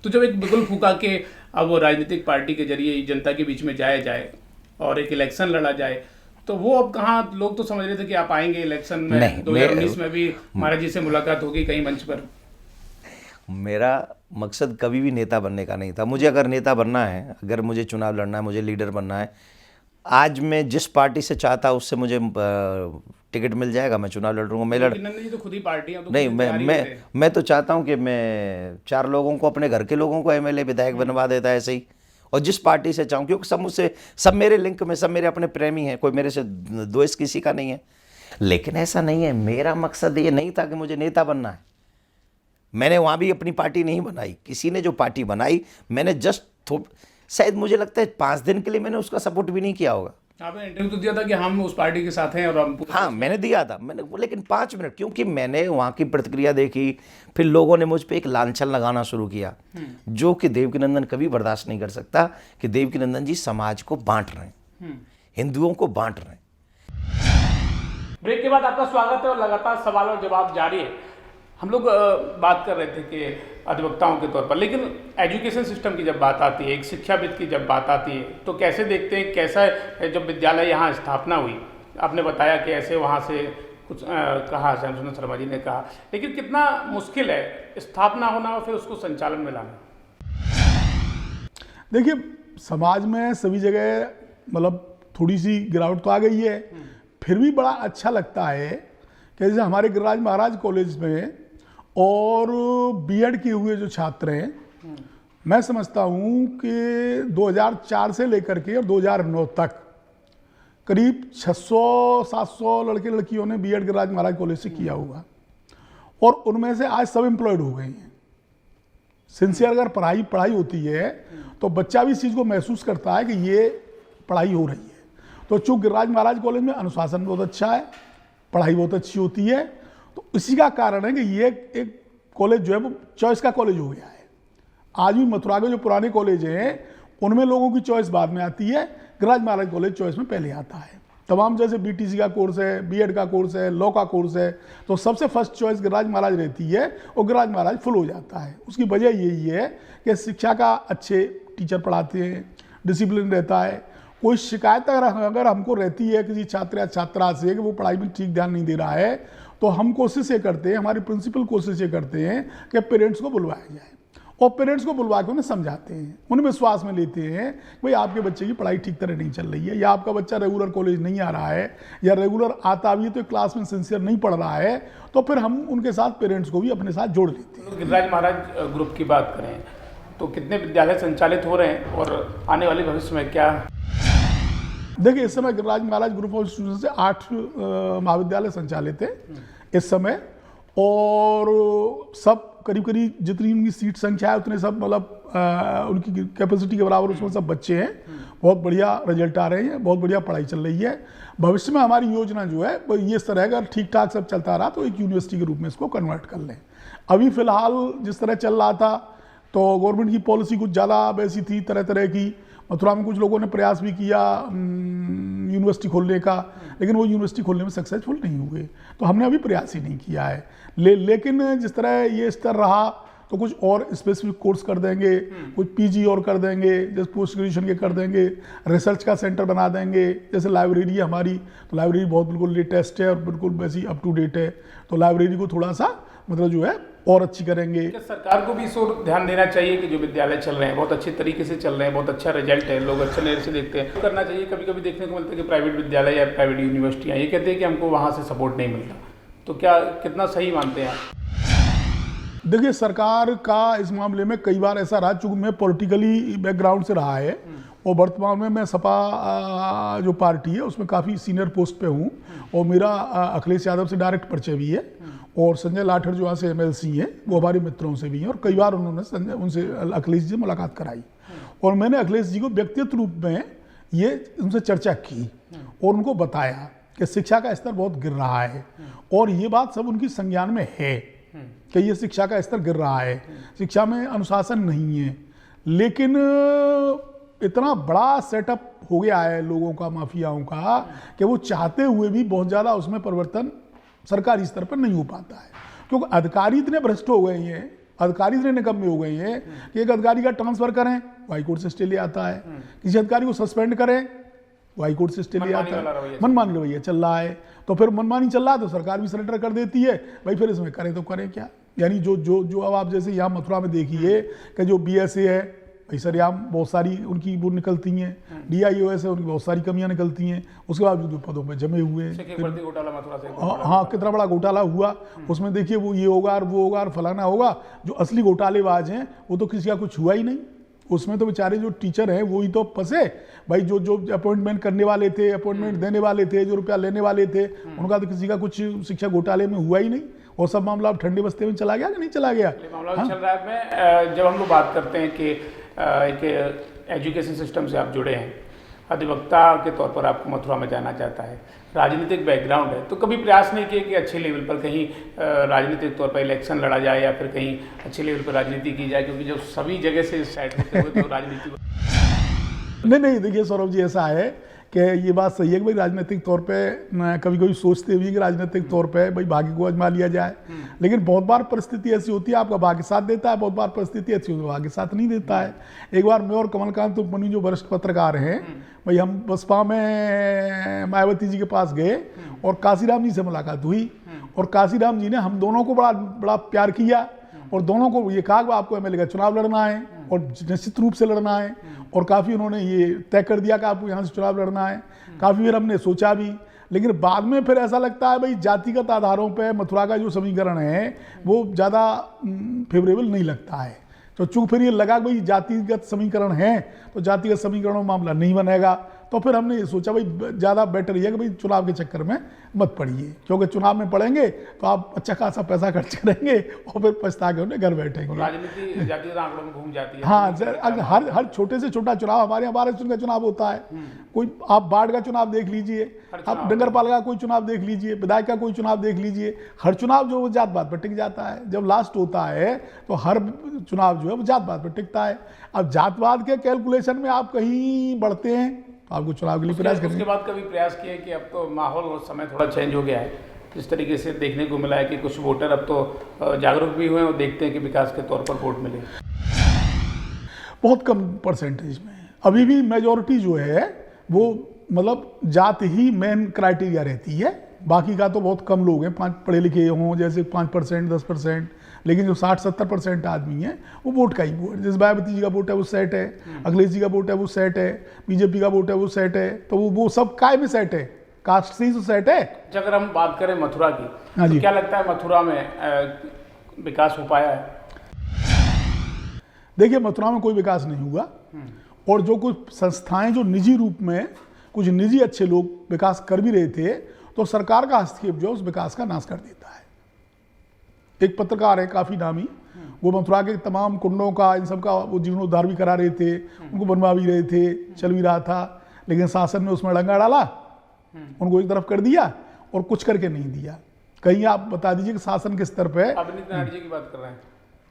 S2: तो जब एक बिगुल फूका के अब वो राजनीतिक पार्टी के जरिए जनता के बीच में जाया जाए और एक इलेक्शन लड़ा जाए, तो वो अब कहाँ, लोग तो समझ रहे थे कि आप आएंगे इलेक्शन में, 2019 में भी महाराज जी से मुलाकात होगी कहीं मंच पर।
S4: मेरा मकसद कभी भी नेता बनने का नहीं था। मुझे अगर नेता बनना है, अगर मुझे चुनाव लड़ना है, मुझे लीडर बनना है, आज मैं जिस पार्टी से चाहता उससे मुझे टिकट मिल जाएगा, मैं चुनाव लड़ लूँगा। मैं
S2: नंदन जी तो खुद ही पार्टी है, तो
S4: नहीं,
S2: खुद ही तैयारी करते हैं।
S4: मैं तो चाहता हूँ कि मैं 4 लोगों को, अपने घर के लोगों को MLA विधायक बनवा देता है ऐसे ही, और जिस पार्टी से चाहूँ, क्योंकि सब मुझसे, सब मेरे लिंक में, सब मेरे अपने प्रेमी हैं, कोई मेरे से द्वेष किसी का नहीं है। लेकिन ऐसा नहीं है, मेरा मकसद ये नहीं था कि मुझे नेता बनना है। मैंने वहाँ भी अपनी पार्टी नहीं बनाई, किसी ने जो पार्टी बनाई मैंने जस्ट शायद मुझे लगता है 5 दिन के लिए मैंने उसका सपोर्ट भी नहीं किया होगा।
S2: आपने इंटरव्यू तो दिया था कि हम उस पार्टी के साथ हैं और हम
S4: हाँ, मैंने दिया था, लेकिन 5 मिनट, क्योंकि मैंने वहाँ की प्रतिक्रिया देखी, फिर लोगों ने मुझ पे एक लांछन लगाना शुरू किया, जो कि देवकीनंदन कभी बर्दाश्त नहीं कर सकता कि देवकीनंदन जी समाज को बांट रहे हैं, हिंदुओं को बांट रहे हैं।
S2: ब्रेक के बाद आपका स्वागत है और लगातार सवाल और जवाब जारी है। हम लोग बात कर रहे थे कि अधिवक्ताओं के तौर पर, लेकिन एजुकेशन सिस्टम की जब बात आती है, एक शिक्षाविद की जब बात आती है, तो कैसे देखते हैं, कैसा जब विद्यालय यहाँ स्थापना हुई, आपने बताया कि ऐसे वहाँ से कुछ कहा, श्याम शर्मा जी ने कहा, लेकिन कितना मुश्किल है स्थापना होना और फिर उसको संचालन में लाना।
S3: देखिए, समाज में सभी जगह मतलब थोड़ी सी गिरावट तो आ गई है, फिर भी बड़ा अच्छा लगता है कि जैसे हमारे गिरिराज महाराज कॉलेज में और B.Ed किए हुए जो छात्र हैं, मैं समझता हूँ कि 2004 से लेकर के और 2009 तक करीब 600-700 लड़के लड़कियों ने B.Ed गिरिराज महाराज कॉलेज से किया होगा, और उनमें से आज सब एम्प्लॉयड हो गए हैं। सिंसियर अगर पढ़ाई होती है तो बच्चा भी इस चीज़ को महसूस करता है कि ये पढ़ाई हो रही है। तो चूँकि गिरिराज महाराज कॉलेज में अनुशासन बहुत अच्छा है, पढ़ाई बहुत अच्छी होती है, तो इसी का कारण है कि ये एक कॉलेज जो है वो चॉइस का कॉलेज हो गया है। आज भी मथुरा के जो पुराने कॉलेज हैं उनमें लोगों की चॉइस बाद में आती है, गिरिराज महाराज कॉलेज चॉइस में पहले आता है। तमाम जैसे BTC का कोर्स है, B.Ed का कोर्स है, लॉ का कोर्स है, तो सबसे फर्स्ट चॉइस गिरिराज महाराज रहती है और गिरिराज महाराज फुल हो जाता है। उसकी वजह यही है कि शिक्षा का अच्छे टीचर पढ़ाते हैं, डिसिप्लिन रहता है। कोई शिकायत अगर हमको रहती है किसी छात्र या छात्रा से कि वो पढ़ाई में ठीक ध्यान नहीं दे रहा है, तो हम कोशिश ये करते हैं, हमारी प्रिंसिपल कोशिश ये करते हैं कि पेरेंट्स को बुलवाया जाए और पेरेंट्स को बुलवा के उन्हें समझाते हैं, उन्हें विश्वास में लेते हैं भाई आपके बच्चे की पढ़ाई ठीक तरह नहीं चल रही है, या आपका बच्चा रेगुलर कॉलेज नहीं आ रहा है, या रेगुलर आता भी है तो क्लास में सिंसियर नहीं पढ़ रहा है, तो फिर हम उनके साथ पेरेंट्स को भी अपने साथ जोड़ लेते हैं।
S2: गिरिराज महाराज ग्रुप की बात करें तो कितने विद्यालय संचालित हो रहे हैं और आने वाले भविष्य में क्या?
S3: देखिए, इस समय गिरिराज महाराज ग्रुप ऑफ इंस्टीट्यूशन से 8 महाविद्यालय संचालित है इस समय, और सब करीब करीब जितनी उनकी सीट संख्या है उतने सब मतलब उनकी कैपेसिटी के बराबर उसमें सब बच्चे हैं। बहुत बढ़िया रिजल्ट आ रहे हैं, बहुत बढ़िया पढ़ाई चल रही है। भविष्य में हमारी योजना जो है वो ये इस तरह है, अगर ठीक ठाक सब चलता रहा तो एक यूनिवर्सिटी के रूप में इसको कन्वर्ट कर लें। अभी फिलहाल जिस तरह चल रहा था तो गवर्नमेंट की पॉलिसी कुछ ज़्यादा वैसी थी, तरह तरह की। मथुरा में कुछ लोगों ने प्रयास भी किया यूनिवर्सिटी खोलने का, लेकिन वो यूनिवर्सिटी खोलने में सक्सेसफुल नहीं हुए, तो हमने अभी प्रयास ही नहीं किया है। लेकिन जिस तरह ये स्तर रहा तो कुछ और स्पेसिफिक कोर्स कर देंगे, कुछ पीजी और कर देंगे, जैसे पोस्ट ग्रेजुएशन के कर देंगे, रिसर्च का सेंटर बना देंगे। जैसे लाइब्रेरी है हमारी, तो लाइब्रेरी बहुत बिल्कुल लेटेस्ट है और बिल्कुल वैसी अप टू डेट है, तो लाइब्रेरी को थोड़ा सा मतलब जो है और अच्छी करेंगे।
S2: क्या सरकार को भी इस ओर ध्यान देना चाहिए कि जो विद्यालय चल रहे हैं बहुत अच्छे तरीके से चल रहे हैं, बहुत अच्छा रिजल्ट है, लोग अच्छे नजर से देखते हैं, करना चाहिए। कभी कभी देखने को मिलता है कि प्राइवेट विद्यालय या प्राइवेट यूनिवर्सिटियाँ ये कहते हैं कि हमको वहाँ से सपोर्ट नहीं मिलता, तो क्या कितना सही मानते हैं आप?
S3: देखिए, सरकार का इस मामले में कई बार ऐसा रहा, चूंकि मैं पॉलिटिकली बैकग्राउंड से रहा है और वर्तमान में मैं सपा जो पार्टी है उसमें काफ़ी सीनियर पोस्ट पे हूँ, और मेरा अखिलेश यादव से डायरेक्ट परिचय भी है, और संजय लाठर जो यहाँ से MLC हैं वो हमारे मित्रों से भी हैं, और कई बार उन्होंने उनसे अखिलेश जी से मुलाकात कराई, और मैंने अखिलेश जी को व्यक्तिगत रूप में ये उनसे चर्चा की और उनको बताया कि शिक्षा का स्तर बहुत गिर रहा है, और ये बात सब उनकी संज्ञान में है कि ये शिक्षा का स्तर गिर रहा है, शिक्षा में अनुशासन नहीं है। लेकिन इतना बड़ा सेटअप हो गया है लोगों का, माफियाओं का, कि वो चाहते हुए भी बहुत ज़्यादा उसमें परिवर्तन सरकारी स्तर पर नहीं हो पाता है, क्योंकि अधिकारी इतने भ्रष्ट हो गए हैं, अधिकारी इतने निकम्मे हो गए हैं कि एक अधिकारी का ट्रांसफर करें वो हाईकोर्ट से स्टे ले आता है, किसी अधिकारी को सस्पेंड करें वो हाईकोर्ट से स्टे ले आता है, मनमानी रवैया चल रहा है। तो फिर मनमानी चल रहा है तो सरकार भी सरेंडर कर देती है, भाई फिर इसमें करें तो करें क्या। यानी जो अब आप जैसे यहाँ मथुरा में देखिए कि जो BSA है भाई सरेआम बहुत सारी उनकी वो निकलती हैं, DIOS है उनकी बहुत सारी कमियां निकलती हैं, उसके बाद जो पदों पे जमे हुए हैं। हाँ, कितना बड़ा घोटाला हुआ उसमें, देखिए वो ये होगा और वो होगा और फलाना होगा। जो असली घोटालेबाज हैं वो तो किसी का कुछ हुआ ही नहीं, उसमें तो बेचारे जो टीचर हैं वो ही तो फंसे भाई, जो अपॉइंटमेंट करने वाले थे, अपॉइंटमेंट देने वाले थे, जो रुपया लेने वाले थे, उनका तो किसी का कुछ शिक्षा घोटाले में हुआ ही नहीं, और सब मामला अब ठंडे बस्ते में चला गया कि नहीं चला गया।
S2: मामला चल रहा है। जब हम लोग बात करते हैं कि एक एजुकेशन सिस्टम से आप जुड़े हैं, अधिवक्ता के तौर पर आपको मथुरा में जाना चाहता है, राजनीतिक बैकग्राउंड है, तो कभी प्रयास नहीं किए कि अच्छे लेवल पर कहीं राजनीतिक तौर पर इलेक्शन लड़ा जाए या फिर कहीं अच्छे लेवल पर राजनीति की जाए, क्योंकि जब सभी जगह से साइड होते हुए तो राजनीति
S3: नहीं, देखिए सौरभ जी, ऐसा है कि ये बात सही है कि भाई राजनीतिक तौर पे कभी कभी सोचते भी कि राजनीतिक तौर पे भाई भाग्य को आजमा लिया जाए, लेकिन बहुत बार परिस्थिति ऐसी होती है आपका भाग्य साथ देता है, बहुत बार परिस्थिति ऐसी होती है भाग्य साथ नहीं देता है। एक बार मैं और कमलकांत उपमन्यु जो वरिष्ठ पत्रकार हैं, भाई हम बसपा में मायावती जी के पास गए और काशीराम जी से मुलाकात हुई, और काशीराम जी ने हम दोनों को बड़ा प्यार किया, और दोनों को ये कहा कि आपको MLA का चुनाव लड़ना है और निश्चित रूप से लड़ना है, और काफ़ी उन्होंने ये तय कर दिया कि आपको यहाँ से चुनाव लड़ना है। काफ़ी फिर हमने सोचा भी, लेकिन बाद में फिर ऐसा लगता है भाई जातिगत आधारों पे मथुरा का जो समीकरण है वो ज़्यादा फेवरेबल नहीं लगता है, तो चूँकि फिर ये लगा भाई जातिगत समीकरण है तो जातिगत समीकरणों में मामला नहीं बनेगा, तो फिर हमने ये सोचा भाई ज़्यादा बेटर ये कि भाई चुनाव के चक्कर में मत पड़िए, क्योंकि चुनाव में पड़ेंगे तो आप अच्छा खासा पैसा खर्च करेंगे और फिर पछता के उन्हें घर बैठेंगे।
S2: राजनीति जातिगत आंकड़ों में घूम जाती है।
S3: हाँ, हर छोटे से छोटा चुनाव, हमारे यहाँ 12 का चुनाव होता है, कोई आप बाढ़ का चुनाव देख लीजिए, आप नगरपालिका का कोई चुनाव देख लीजिए, विधायक का कोई चुनाव देख लीजिए, हर चुनाव जो वो जात पात पर टिक जाता है। जब लास्ट होता है तो हर चुनाव जो है वो जात पात पर टिकता है। अब जातवाद के कैलकुलेशन में आप कहीं बढ़ते हैं तो आपको चुनाव के लिए प्रयास करेंगे।
S2: उसके बाद कभी प्रयास किए कि अब तो माहौल और समय थोड़ा चेंज हो गया है, जिस तरीके से देखने को मिला है कि कुछ वोटर अब तो जागरूक भी हुए और देखते हैं कि विकास के तौर पर वोट मिले।
S3: बहुत कम परसेंटेज में अभी भी मेजॉरिटी जो है वो मतलब जात ही मेन क्राइटेरिया रहती है, बाकी का तो बहुत कम लोग हैं, 5 पढ़े लिखे हों, जैसे 5% 10%, लेकिन जो 60-70% आदमी है वो वोट का ही वो है। जैसे मायावती जी का वोट है वो सेट है, अखिलेश जी का वोट है वो सेट है, बीजेपी का वोट है वो सेट है, तो वो सब काय में सेट है, कास्ट से ही तो सेट है।
S2: अगर हम बात करें मथुरा की,
S3: हाँ
S2: तो क्या लगता है मथुरा में विकास हो पाया है?
S3: देखिए, मथुरा में कोई विकास नहीं हुआ, और जो कुछ संस्थाएं जो निजी रूप में कुछ निजी अच्छे लोग विकास कर भी रहे थे, तो सरकार का हस्तक्षेप जो उस विकास का नाश कर देता है। एक पत्रकार है काफ़ी नामी, वो मथुरा के तमाम कुंडों का, इन सब का वो जीर्णोद्धार भी करा रहे थे, उनको बनवा भी रहे थे, चल भी रहा था, लेकिन शासन ने उसमें डंगा डाला, उनको एक तरफ कर दिया और कुछ करके नहीं दिया। कहीं आप बता दीजिए कि शासन के स्तर पे।
S2: आप विनीत राणी जी की बात कर रहे हैं?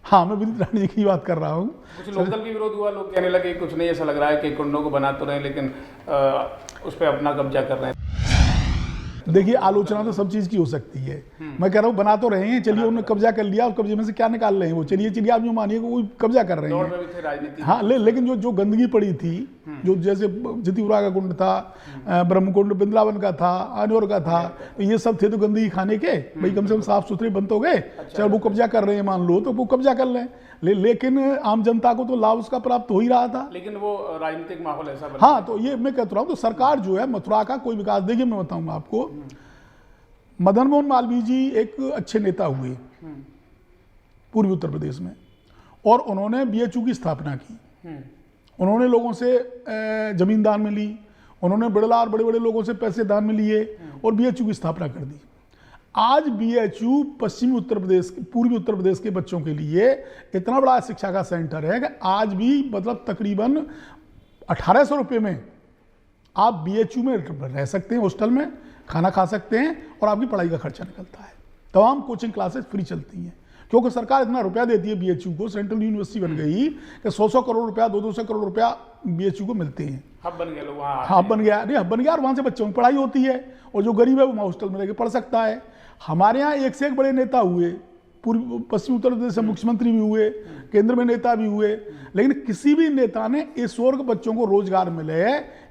S3: हाँ, मैं विनीत राणी जी की बात कर रहा हूँ।
S2: कुछ लोकल भी विरोध हुआ, लोग कहने लगे कुछ नहीं, ऐसा लग रहा है कि कुंडों को बना तो रहे लेकिन उस पर अपना कब्जा कर रहे हैं।
S3: देखिए, आलोचना तो सब चीज़ की हो सकती है। मैं कह रहा हूँ बना तो रहे हैं, चलिए उन्होंने कब्जा कर लिया, उस कब्जे में से क्या निकाल रहे हैं वो, चलिए आप जो मानिए कि वो कब्जा कर रहे
S2: दौड़
S3: हैं।
S2: में भी थे राजनीति।
S3: हाँ, लेकिन जो गंदगी पड़ी थी, जो जैसे जितिपुरा का कुंड था, ब्रह्मकुंड वृंदावन का था, आनौर का था, तो ये सब थे तो गंदगी खाने के, भाई कम से कम साफ सुथरे बंद हो गए। चलो वो कब्जा कर रहे हैं मान लो, तो वो कब्जा कर लें, लेकिन आम जनता को तो लाभ उसका प्राप्त हो ही रहा था।
S2: लेकिन वो राजनीतिक माहौल ऐसा बना।
S3: हाँ, तो ये मैं कहता हूँ, तो सरकार जो है मथुरा का कोई विकास, देखिए मैं बताऊंगा आपको, मदन मोहन मालवीय जी एक अच्छे नेता हुए पूर्वी उत्तर प्रदेश में, और उन्होंने बीएचयू की स्थापना की। उन्होंने लोगों से जमीन दान में ली, उन्होंने बड़े बड़े लोगों से पैसे दान में लिए और बीएचयू की स्थापना कर दी। आज बीएचयू पश्चिमी उत्तर प्रदेश, पूर्वी उत्तर प्रदेश के बच्चों के लिए इतना बड़ा शिक्षा का सेंटर है कि आज भी मतलब तकरीबन 1800 रुपये में आप बीएचयू में रह सकते हैं, हॉस्टल में खाना खा सकते हैं और आपकी पढ़ाई का खर्चा निकलता है। तमाम कोचिंग क्लासेस फ्री चलती हैं क्योंकि सरकार इतना रुपया देती है बीएचयू को, सेंट्रल यूनिवर्सिटी बन गई कि 100 करोड़ रुपया, 200 करोड़ रुपया बीएचयू को मिलते हैं।
S2: हब बन गया, लोग वहाँ
S3: हब बन गया, नहीं हब बन गया, और वहाँ से बच्चों की पढ़ाई होती है, और जो गरीब है वो हॉस्टल में रह के पढ़ सकता है। हमारे यहाँ एक से एक बड़े नेता हुए, पूर्व पश्चिम उत्तर प्रदेश से मुख्यमंत्री भी हुए, केंद्र में नेता भी हुए, लेकिन किसी भी नेता ने इस वर्ग बच्चों को रोजगार मिले,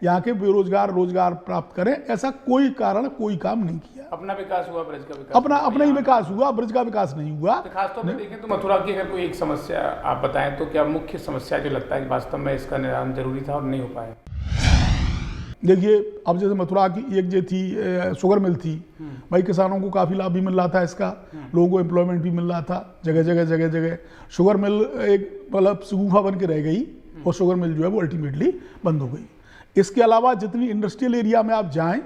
S3: यहाँ के बेरोजगार रोजगार प्राप्त करें, ऐसा कोई कारण, कोई काम नहीं किया।
S2: अपना विकास हुआ, ब्रज का विकास,
S3: अपना ही विकास हुआ, ब्रज का विकास नहीं हुआ।
S2: तो खासतौर पर देखें तो मथुरा की अगर कोई एक समस्या आप बताएं तो क्या मुख्य समस्या जो लगता है कि वास्तव में इसका निदान जरूरी था और नहीं हो पाया?
S3: देखिए, अब जैसे मथुरा की एक जो थी शुगर मिल थी, भाई किसानों को काफ़ी लाभ भी मिल रहा था इसका, लोगों को एम्प्लॉयमेंट भी मिल रहा था जगह जगह। शुगर मिल एक मतलब शगुफा बन के रह गई और शुगर मिल जो है वो अल्टीमेटली बंद हो गई। इसके अलावा जितनी इंडस्ट्रियल एरिया में आप जाएं,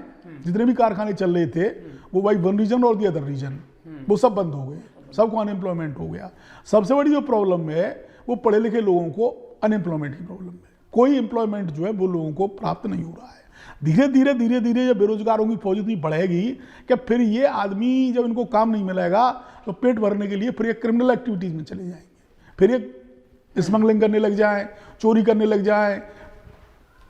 S3: जितने भी कारखाने चल रहे थे वो भाई वन रीजन और दी अदर रीजन, वो सब बंद हो गए, सबको अनएम्प्लॉयमेंट हो गया। सबसे बड़ी जो प्रॉब्लम है वो पढ़े लिखे लोगों को अनएम्प्लॉयमेंट की प्रॉब्लम है। कोई एम्प्लॉयमेंट जो है वो लोगों को प्राप्त नहीं हो रहा है। धीरे धीरे जब बेरोजगारों की फौज इतनी बढ़ेगी कि फिर ये आदमी जब इनको काम नहीं मिलेगा तो पेट भरने के लिए फिर ये क्रिमिनल एक्टिविटीज़ में चले जाएंगे, फिर ये स्मगलिंग करने लग जाएं, चोरी करने लग जाएं।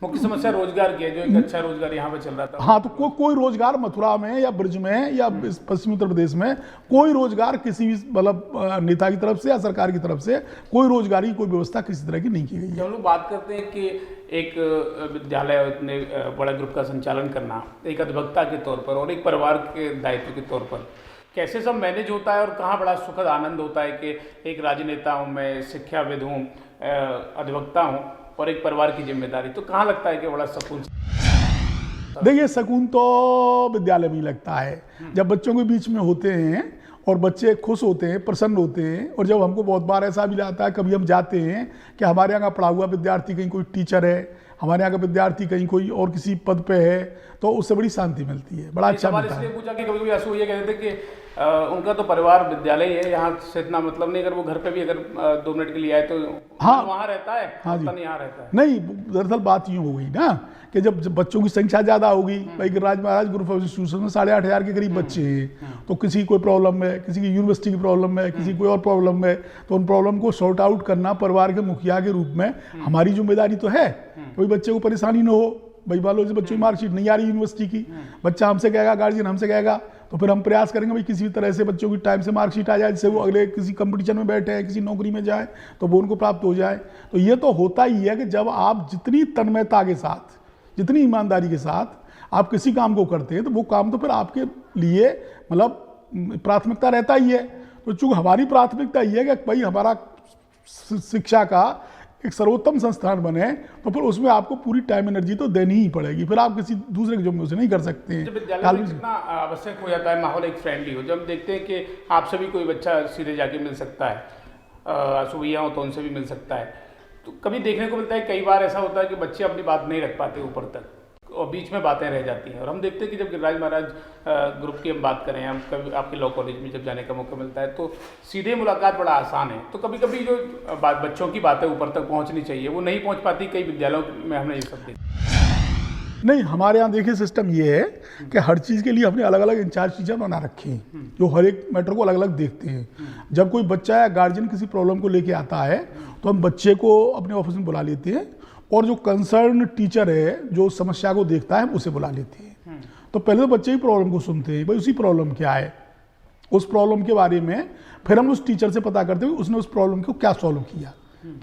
S2: मुख्य समस्या रोजगार की है, जो एक अच्छा रोजगार यहाँ पे चल रहा था।
S3: हाँ, तो कोई रोजगार मथुरा में या ब्रज में या पश्चिमी उत्तर प्रदेश में कोई रोजगार किसी भी मतलब नेता की तरफ से या सरकार की तरफ से कोई रोजगार की कोई व्यवस्था किसी तरह की नहीं की गई है।
S2: जब हम लोग बात करते हैं कि एक विद्यालय इतने बड़ा ग्रुप का संचालन करना एक अधिवक्ता के तौर पर और एक परिवार के दायित्व के तौर पर कैसे सब मैनेज होता है और कहाँ बड़ा सुखद आनंद होता है कि एक राजनेता हूँ मैं, शिक्षाविद हूँ, अधिवक्ता हूँ और एक परिवार की जिम्मेदारी, तो कहाँ लगता है कि बड़ा सुकून?
S3: देखिए, सुकून तो विद्यालय में ही लगता है जब बच्चों के बीच में होते हैं और बच्चे खुश होते हैं, प्रसन्न होते हैं। और जब हमको बहुत बार ऐसा भी आता है, कभी हम जाते हैं कि हमारे यहाँ का पढ़ा हुआ विद्यार्थी कहीं कोई टीचर है, हमारे यहाँ का विद्यार्थी कहीं कोई और किसी पद पे है, तो उससे बड़ी शांति मिलती है, बड़ा अच्छा मिलता है।
S2: इसलिए पूछा कि कभी ऐसा ये कहते थे कि उनका तो परिवार विद्यालय ही है, यहाँ से इतना मतलब नहीं, अगर वो घर पे भी अगर 2 मिनट के लिए आए तो
S3: हाँ,
S2: वहाँ रहता है,
S3: हाँ जी,
S2: नहीं यहाँ रहता है।
S3: नहीं, दरअसल बात यूँ हो गई ना कि जब बच्चों की संख्या ज़्यादा होगी, भाई गिरिराज महाराज ग्रुप ऑफ इंस्टीट्यूशन में 8,500 के करीब बच्चे हैं, तो किसी कोई प्रॉब्लम है, किसी की यूनिवर्सिटी की प्रॉब्लम है, किसी कोई और प्रॉब्लम है, तो उन प्रॉब्लम को सॉर्ट आउट करना परिवार के मुखिया के रूप में हमारी जिम्मेदारी तो है। कोई बच्चे को परेशानी न हो, भाई मान लो बच्चों की मार्कशीट नहीं आ रही यूनिवर्सिटी की, बच्चा हमसे कहेगा, गार्जियन हमसे कहेगा, तो फिर हम प्रयास करेंगे भाई किसी भी तरह से बच्चों की टाइम से मार्कशीट आ जाए, जिससे वो अगले किसी कंपटीशन में बैठे हैं, किसी नौकरी में जाए तो वो उनको प्राप्त हो जाए। तो ये तो होता ही है कि जब आप जितनी तन्मयता के साथ, जितनी ईमानदारी के साथ आप किसी काम को करते हैं तो वो काम तो फिर आपके लिए मतलब प्राथमिकता रहता ही है। तो चूँकि हमारी प्राथमिकता ये है कि भाई हमारा शिक्षा का एक सर्वोत्तम संस्थान बने, तो फिर उसमें आपको पूरी टाइम एनर्जी तो देनी ही पड़ेगी, फिर आप किसी दूसरे के जुम्मे से नहीं कर सकते हैं।
S2: जब विद्यालय में कितना आवश्यक हो जाता है माहौल एक फ्रेंडली हो, जब हम देखते हैं कि आपसे भी कोई बच्चा सीधे जाके मिल सकता है, सुविधा हो तो उनसे भी मिल सकता है, तो कभी देखने को मिलता है कई बार ऐसा होता है कि बच्चे अपनी बात नहीं रख पाते ऊपर तक और बीच में बातें रह जाती हैं। और हम देखते हैं कि जब गिरिराज महाराज ग्रुप की हम बात करें, हम कभी आपके लॉ कॉलेज में जब जाने का मौका मिलता है तो सीधे मुलाकात बड़ा आसान है, तो कभी कभी जो बच्चों की बातें ऊपर तक पहुंचनी चाहिए वो नहीं पहुंच पाती, कई विद्यालयों में हमने ये सब देखा।
S3: नहीं, हमारे यहाँ देखिए सिस्टम ये है कि हर चीज़ के लिए हमने अलग अलग इंचार्ज टीचर बना रखे हैं जो हर एक मैटर को अलग अलग देखते हैं। जब कोई बच्चा या गार्जियन किसी प्रॉब्लम को लेके आता है तो हम बच्चे को अपने ऑफिस में बुला लेते हैं और जो कंसर्न टीचर है जो समस्या को देखता है हम उसे बुला लेते हैं। तो पहले तो बच्चे ही प्रॉब्लम को सुनते हैं, भाई उसी प्रॉब्लम क्या है, उस प्रॉब्लम के बारे में फिर हम उस टीचर से पता करते हैं उसने उस प्रॉब्लम को क्या सॉल्व किया,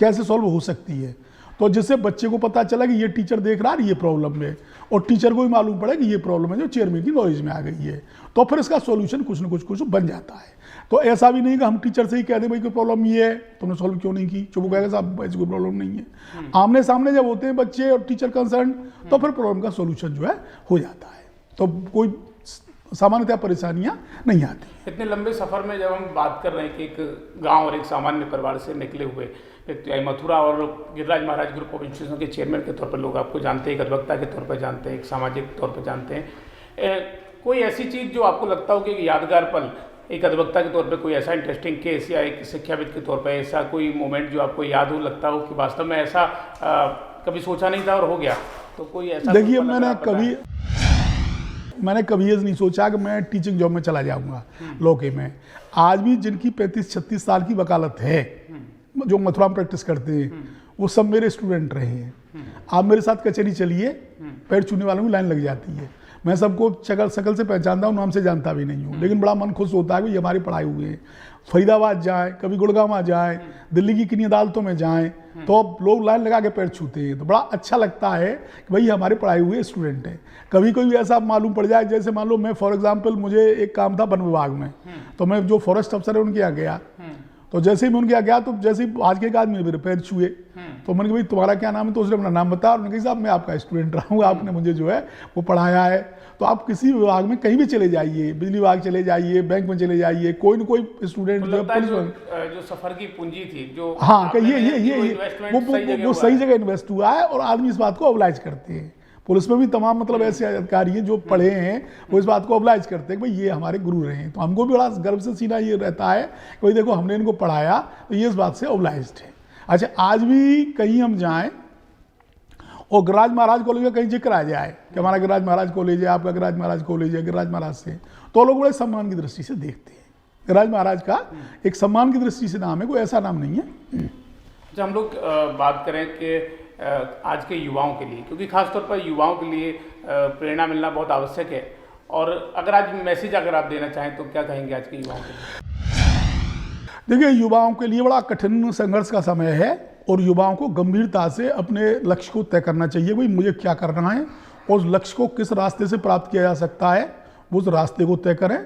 S3: कैसे सॉल्व हो सकती है। तो जिससे बच्चे को पता चला कि ये टीचर देख रहा है ये प्रॉब्लम है और टीचर को भी मालूम पड़ा कि ये प्रॉब्लम है जो चेयरमैन की नॉलेज में आ गई है, तो फिर इसका सॉल्यूशन कुछ न कुछ बन जाता है। तो ऐसा भी नहीं कि हम टीचर से ही कह दें भाई कोई प्रॉब्लम ये है तुमने सॉल्व क्यों नहीं की, चुप हो गया साहब ऐसी कोई प्रॉब्लम नहीं है। आमने सामने जब होते हैं बच्चे और टीचर कंसर्न तो फिर प्रॉब्लम का सॉल्यूशन जो है हो जाता है, तो कोई सामान्यतः परेशानियां नहीं आती।
S2: इतने लंबे सफ़र में जब हम बात कर रहे हैं कि एक गांव और एक सामान्य परिवार से निकले हुए व्यक्ति, मथुरा और गिरिराज महाराज ग्रुप ऑफ इंस्टीट्यूशन के चेयरमैन के तौर पर लोग आपको जानते हैं, एक अधिवक्ता के तौर पर जानते हैं, एक सामाजिक तौर पर जानते हैं। कोई ऐसी चीज़ जो आपको लगता हो कि एक यादगार पल, एक अधिवक्ता के तौर पर कोई ऐसा इंटरेस्टिंग केस या एक शिक्षाविद के तौर पर ऐसा कोई मोमेंट जो आपको याद हो, लगता हो कि वास्तव में ऐसा कभी सोचा नहीं था और हो गया, तो कोई ऐसा?
S3: देखिए मैंने कभी ये नहीं सोचा कि मैं टीचिंग जॉब में चला जाऊंगा लॉ के में। आज भी जिनकी 35-36 साल की वकालत है जो मथुरा में प्रैक्टिस करते हैं वो सब मेरे स्टूडेंट रहे हैं। आप मेरे साथ कचहरी चलिए, पैर छूने वालों की लाइन लग जाती है। मैं सबको शकल से पहचानता हूँ, नाम से जानता भी नहीं हूँ, लेकिन बड़ा मन खुश होता है कि ये हमारे पढ़ाए हुए हैं। फरीदाबाद जाएँ, कभी गुड़गांव जाएँ, दिल्ली की किन्हीं अदालतों में जाएँ तो लोग लाइन लगा के पैर छूते हैं, तो बड़ा अच्छा लगता है कि भाई हमारे पढ़ाए हुए स्टूडेंट हैं। कभी कोई ऐसा मालूम पड़ जाए, जैसे मान लो मैं फॉर एग्जांपल मुझे एक काम था वन विभाग में, तो मैं जो फॉरेस्ट अफसर है उनके यहाँ गया, तो जैसे ही मैं उनके यहाँ गया तो जैसे ही आज के एक आदमी मेरे पैर छुए तो मैंने कहा भाई तुम्हारा क्या नाम है, तो उसने अपना नाम बताया और उन्होंने कहा साहब मैं आपका स्टूडेंट रहा हूँ, आपने मुझे जो है वो पढ़ाया है। तो आप किसी विभाग में कहीं भी चले जाइए, बिजली विभाग चले जाइए, बैंक में चले जाइए, कोई न कोई स्टूडेंट जो पुलिस
S2: जो सफर की पूंजी थी जो
S3: हाँ ये वो सही जगह इन्वेस्ट हुआ है और आदमी इस बात को ऑब्लाइज करते हैं। पुलिस में भी तमाम मतलब ऐसे अधिकारी हैं जो पढ़े हैं वो इस बात को ऑब्लाइज करते हैं कि भाई ये हमारे गुरु रहे हैं, तो हमको भी बड़ा गर्व से सीना ये रहता है कि भाई देखो हमने इनको पढ़ाया तो ये इस बात से ऑब्लाइज्ड है। अच्छा, आज भी कहीं हम जाएं और गिरिराज महाराज कॉलेज का कहीं जिक्र आ जाए कि हमारा गिरिराज महाराज कॉलेज है, आपका गिरिराज महाराज कॉलेज है, गिरिराज महाराज से, तो लोग बड़े सम्मान की दृष्टि से देखते हैं। गिरिराज महाराज का एक सम्मान की दृष्टि से नाम है, कोई ऐसा नाम नहीं है।
S2: जब हम लोग बात करें कि आज के युवाओं के लिए, क्योंकि खासतौर पर युवाओं के लिए प्रेरणा मिलना बहुत आवश्यक है, और अगर आज मैसेज अगर आप देना चाहें तो क्या कहेंगे आज के युवाओं के लिए?
S3: देखिए, युवाओं के लिए बड़ा कठिन संघर्ष का समय है और युवाओं को गंभीरता से अपने लक्ष्य को तय करना चाहिए, भाई मुझे क्या करना है और उस लक्ष्य को किस रास्ते से प्राप्त किया जा सकता है, वो उस रास्ते को तय करें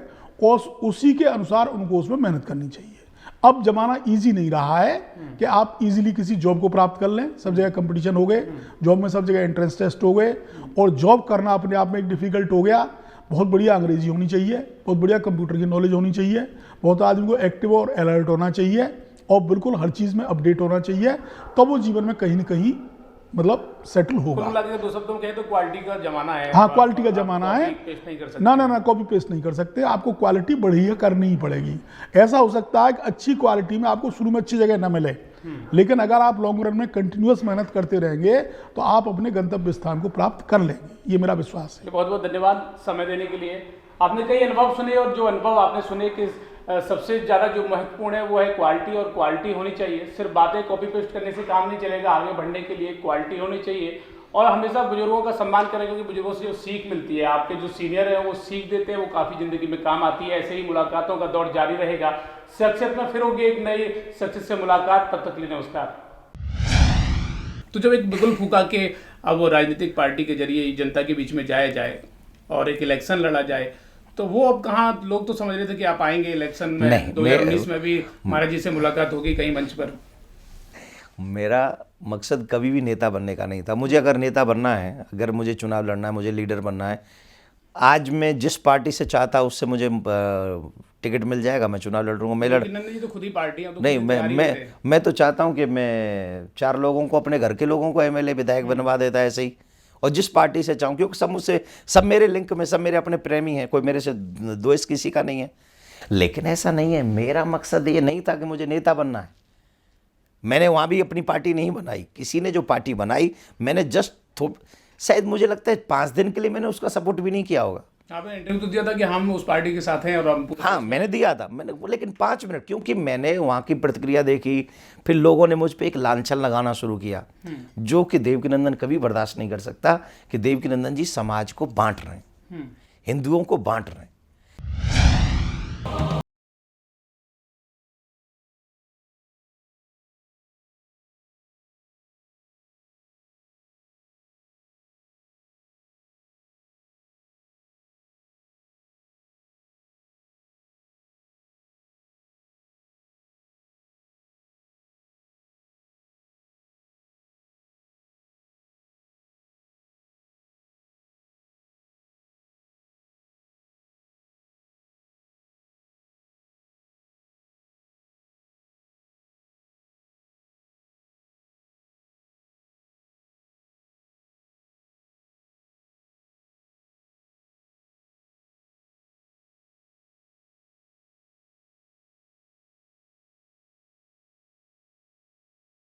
S3: और उसी के अनुसार उनको उसमें मेहनत करनी चाहिए। अब जमाना इजी नहीं रहा है कि आप इजीली किसी जॉब को प्राप्त कर लें, सब जगह कंपटीशन हो गए, जॉब में सब जगह एंट्रेंस टेस्ट हो गए और जॉब करना अपने आप में एक डिफ़िकल्ट हो गया। बहुत बढ़िया अंग्रेजी होनी चाहिए, बहुत बढ़िया कंप्यूटर की नॉलेज होनी चाहिए, बहुत आदमी को एक्टिव और अलर्ट होना चाहिए और बिल्कुल हर चीज़ में अपडेट होना चाहिए, तब वो जीवन में कहीं ना कहीं मतलब सेटल होगा।
S2: दो शब्दों में कहें तो क्वालिटी का जमाना है।
S3: हाँ, क्वालिटी का जमाना है।
S2: ना
S3: कॉपी पेस्ट नहीं कर सकते, आपको क्वालिटी बढ़िया करनी ही पड़ेगी। ऐसा हो सकता है कि अच्छी क्वालिटी में आपको शुरू में अच्छी जगह न मिले, लेकिन अगर आप लॉन्ग रन में कंटिन्यूअस मेहनत करते रहेंगे तो आप अपने गंतव्य स्थान को प्राप्त कर लेंगे, ये मेरा विश्वास है।
S2: बहुत बहुत धन्यवाद समय देने के लिए। आपने कई अनुभव सुने और जो अनुभव आपने सुने कि सबसे ज़्यादा जो महत्वपूर्ण है वो है क्वालिटी, और क्वालिटी होनी चाहिए। सिर्फ बातें कॉपी पेस्ट करने से काम नहीं चलेगा, आगे बढ़ने के लिए क्वालिटी होनी चाहिए। और हमेशा बुजुर्गों का सम्मान करें, क्योंकि बुजुर्गों से जो सीख मिलती है, आपके जो सीनियर हैं वो सीख देते हैं, वो काफ़ी ज़िंदगी में काम आती है। ऐसे ही मुलाकातों का दौर जारी रहेगा। शख्सियत में फिर होगी एक नई शख्सियत से मुलाकात, तब तक के लिए नमस्कार। तो जब एक बिगुल फूका के अब राजनीतिक पार्टी के जरिए जनता के बीच में जाया जाए और एक इलेक्शन लड़ा जाए, तो वो अब कहाँ, लोग तो समझ रहे थे कि आप आएंगे इलेक्शन में, 2019 में भी महाराज जी से मुलाकात होगी कहीं मंच पर।
S4: मेरा मकसद कभी भी नेता बनने का नहीं था। मुझे अगर नेता बनना है, अगर मुझे चुनाव लड़ना है, मुझे लीडर बनना है, आज मैं जिस पार्टी से चाहता उससे मुझे टिकट मिल जाएगा, मैं चुनाव लड़ूंगा। मैं
S2: तो खुद ही पार्टी है, तो
S4: नहीं, मैं तो चाहता हूँ कि मैं 4 लोगों को, अपने घर के लोगों को एमएलए विधायक बनवा देता ऐसे ही, और जिस पार्टी से चाहूँ, क्योंकि सब मुझसे, सब मेरे लिंक में, सब मेरे अपने प्रेमी हैं, कोई मेरे से द्वेष किसी का नहीं है। लेकिन ऐसा नहीं है, मेरा मकसद ये नहीं था कि मुझे नेता बनना है। मैंने वहाँ भी अपनी पार्टी नहीं बनाई, किसी ने जो पार्टी बनाई, मैंने जस्ट शायद मुझे लगता है 5 दिन के लिए मैंने उसका सपोर्ट भी नहीं किया होगा।
S2: आपने इंटरव्यू तो दिया था कि हम उस पार्टी के साथ हैं और हम
S4: हाँ मैंने दिया था, मैंने, लेकिन 5 मिनट, क्योंकि मैंने वहाँ की प्रतिक्रिया देखी, फिर लोगों ने मुझ पे एक लांछन लगाना शुरू किया, जो कि देवकीनंदन कभी बर्दाश्त नहीं कर सकता कि देवकीनंदन जी समाज को बांट रहे हैं, हिंदुओं को बांट रहे हैं।